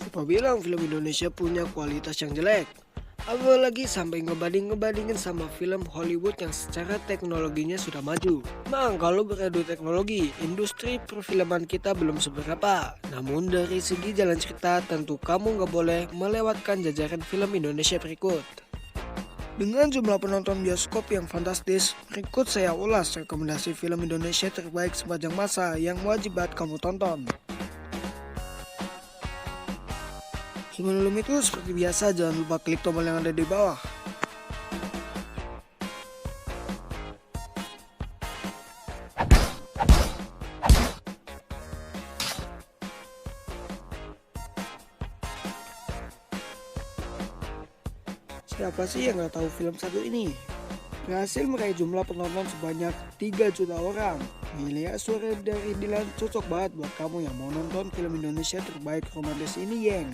Siapa bilang film Indonesia punya kualitas yang jelek? Apalagi sampai ngebandingin sama film Hollywood yang secara teknologinya sudah maju. Memang kalau beradu teknologi, industri perfilman kita belum seberapa. Namun dari segi jalan cerita, tentu kamu nggak boleh melewatkan jajaran film Indonesia berikut. Dengan jumlah penonton bioskop yang fantastis, berikut saya ulas rekomendasi film Indonesia terbaik sepanjang masa yang wajib banget kamu tonton. Sebelum itu seperti biasa jangan lupa klik tombol yang ada di bawah. Siapa sih yang nggak tahu film satu ini? Berhasil meraih jumlah penonton sebanyak 3 juta orang. Gila, suara dari Dilan cocok banget buat kamu yang mau nonton film Indonesia terbaik romantis ini, geng.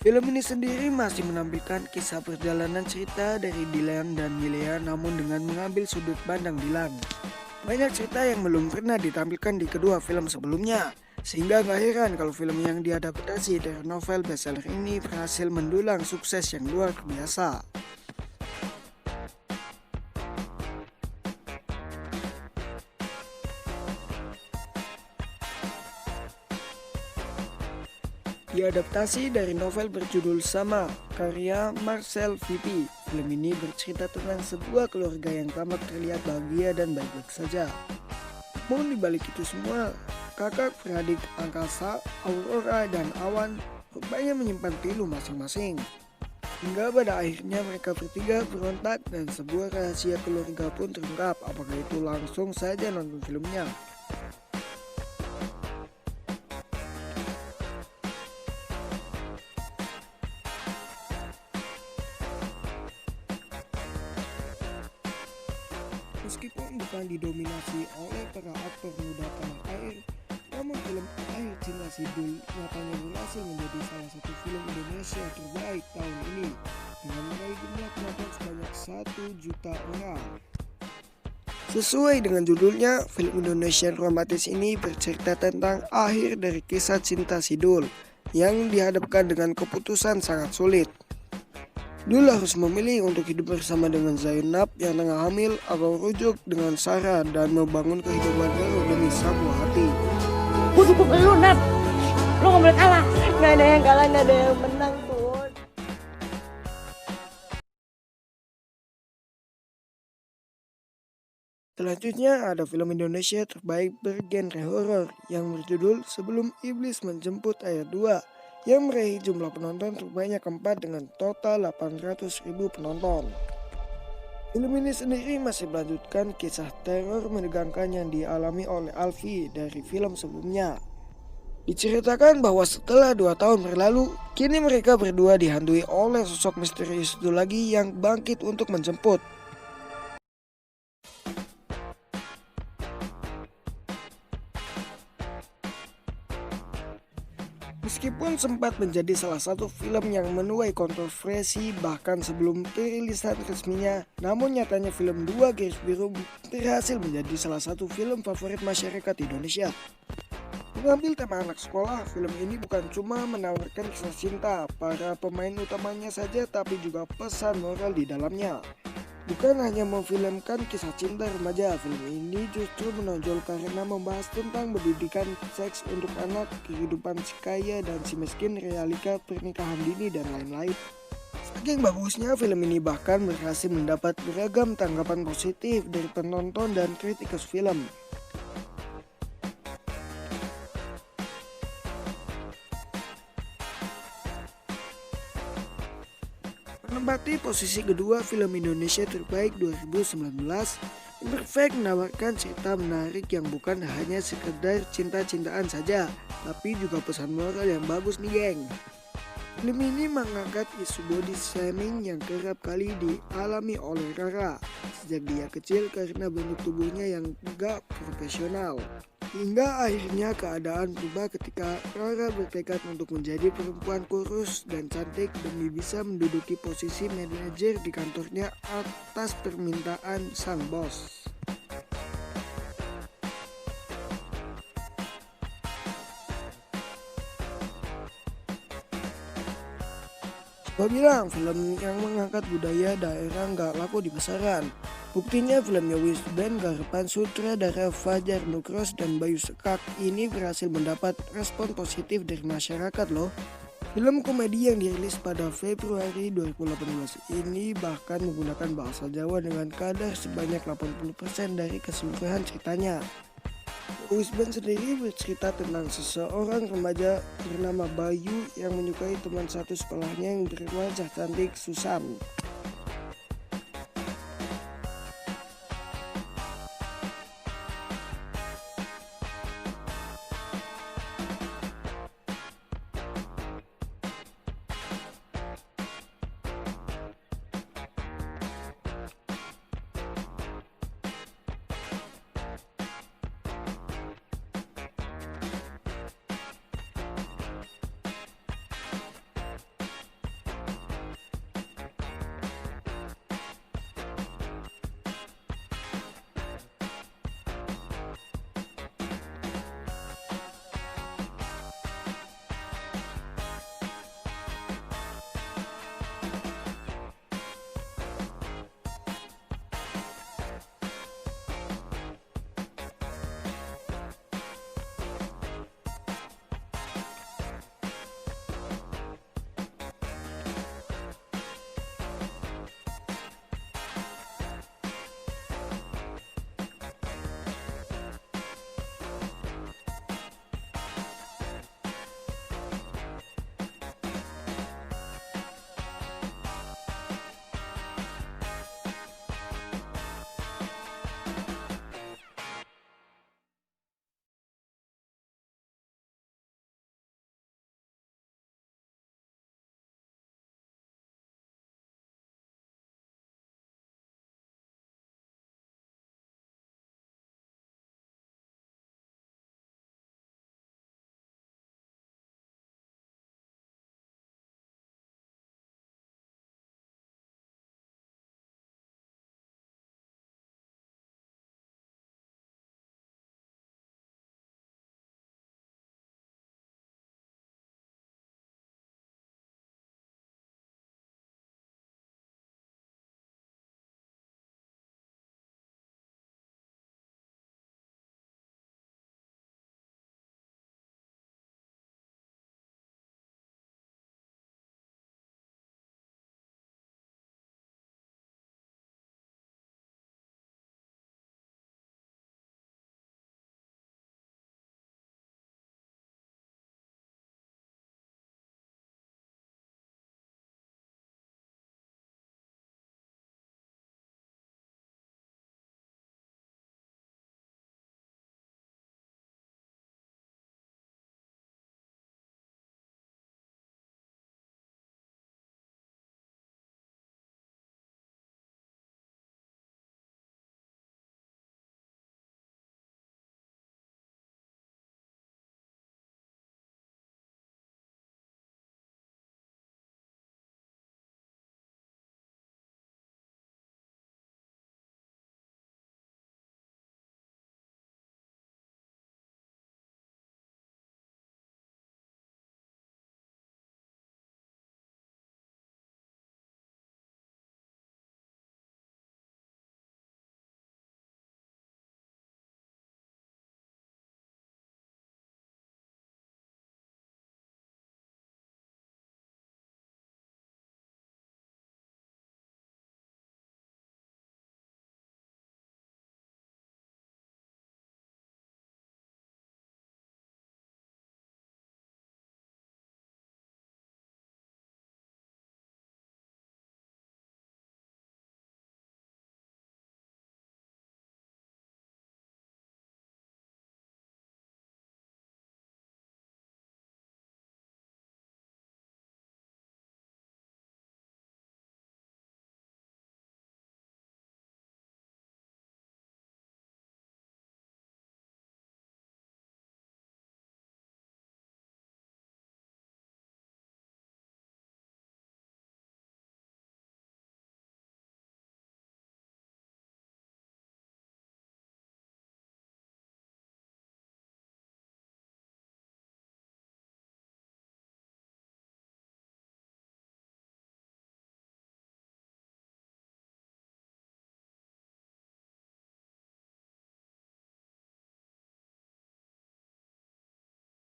Film ini sendiri masih menampilkan kisah perjalanan cerita dari Dilan dan Milea, namun dengan mengambil sudut pandang Dilan. Banyak cerita yang belum pernah ditampilkan di kedua film sebelumnya, sehingga gak heran kalau film yang diadaptasi dari novel bestseller ini berhasil mendulang sukses yang luar biasa. Diadaptasi dari novel berjudul sama, karya Marcel Vipi. Film ini bercerita tentang sebuah keluarga yang tampak terlihat bahagia dan baik-baik saja. Namun dibalik itu semua, kakak beradik angkasa, Aurora dan Awan rupanya menyimpan pilu masing-masing. Hingga pada akhirnya mereka bertiga berontak dan sebuah rahasia keluarga pun terungkap. Apakah itu? Langsung saja nonton filmnya. Meskipun bukan didominasi oleh para aktor muda tanah air, namun film Air Cinta Sidul nyatanya berhasil menjadi salah satu film Indonesia terbaik tahun ini dengan meraih jumlah penonton sebanyak 1 juta orang. Sesuai dengan judulnya, film Indonesia romantis ini bercerita tentang akhir dari kisah cinta Sidul yang dihadapkan dengan keputusan sangat sulit. Dul harus memilih untuk hidup bersama dengan Zainab yang tengah hamil atau rujuk dengan Sarah dan membangun kehidupan baru demi satu hati. Gue dukung lu, Nap. Lu gak boleh kalah. Gak ada yang kalah, gak ada yang menang tuh. Selanjutnya ada film Indonesia terbaik bergenre horor yang berjudul Sebelum Iblis Menjemput Ayat 2 yang meraih jumlah penonton terbanyak keempat dengan total 800.000 penonton. Film ini sendiri masih melanjutkan kisah teror menegangkan yang dialami oleh Alfi dari film sebelumnya. Diceritakan bahwa setelah 2 tahun berlalu, kini mereka berdua dihantui oleh sosok misterius itu lagi yang bangkit untuk menjemput. Meskipun sempat menjadi salah satu film yang menuai kontroversi bahkan sebelum perilisan resminya, namun nyatanya film 2 Garis Biru berhasil menjadi salah satu film favorit masyarakat Indonesia. Mengambil tema anak sekolah, film ini bukan cuma menawarkan kisah cinta para pemain utamanya saja, tapi juga pesan moral di dalamnya. Bukan hanya memfilmkan kisah cinta remaja, film ini justru menonjol karena membahas tentang pendidikan, seks untuk anak, kehidupan si kaya dan si miskin, realita pernikahan dini, dan lain-lain. Saking bagusnya film ini bahkan berhasil mendapat beragam tanggapan positif dari penonton dan kritikus film. Menempati posisi kedua film Indonesia terbaik 2019, Imperfect menawarkan cerita menarik yang bukan hanya sekedar cinta-cintaan saja, tapi juga pesan moral yang bagus nih, geng. Film ini mengangkat isu body shaming yang kerap kali dialami oleh Rara sejak dia kecil karena bentuk tubuhnya yang gak profesional. Hingga akhirnya keadaan berubah ketika Rara bertekad untuk menjadi perempuan kurus dan cantik demi bisa menduduki posisi manajer di kantornya atas permintaan sang bos. Gua bilang film yang mengangkat budaya daerah nggak laku di pasaran. Buktinya filmnya Wisband garapan sutradara Fajar Nugros dan Bayu Sekak ini berhasil mendapat respon positif dari masyarakat loh. Film komedi yang dirilis pada Februari 2018 ini bahkan menggunakan bahasa Jawa dengan kadar sebanyak 80% dari keseluruhan ceritanya. Wisband sendiri bercerita tentang seseorang remaja bernama Bayu yang menyukai teman satu sekolahnya yang bernama cantik Susan.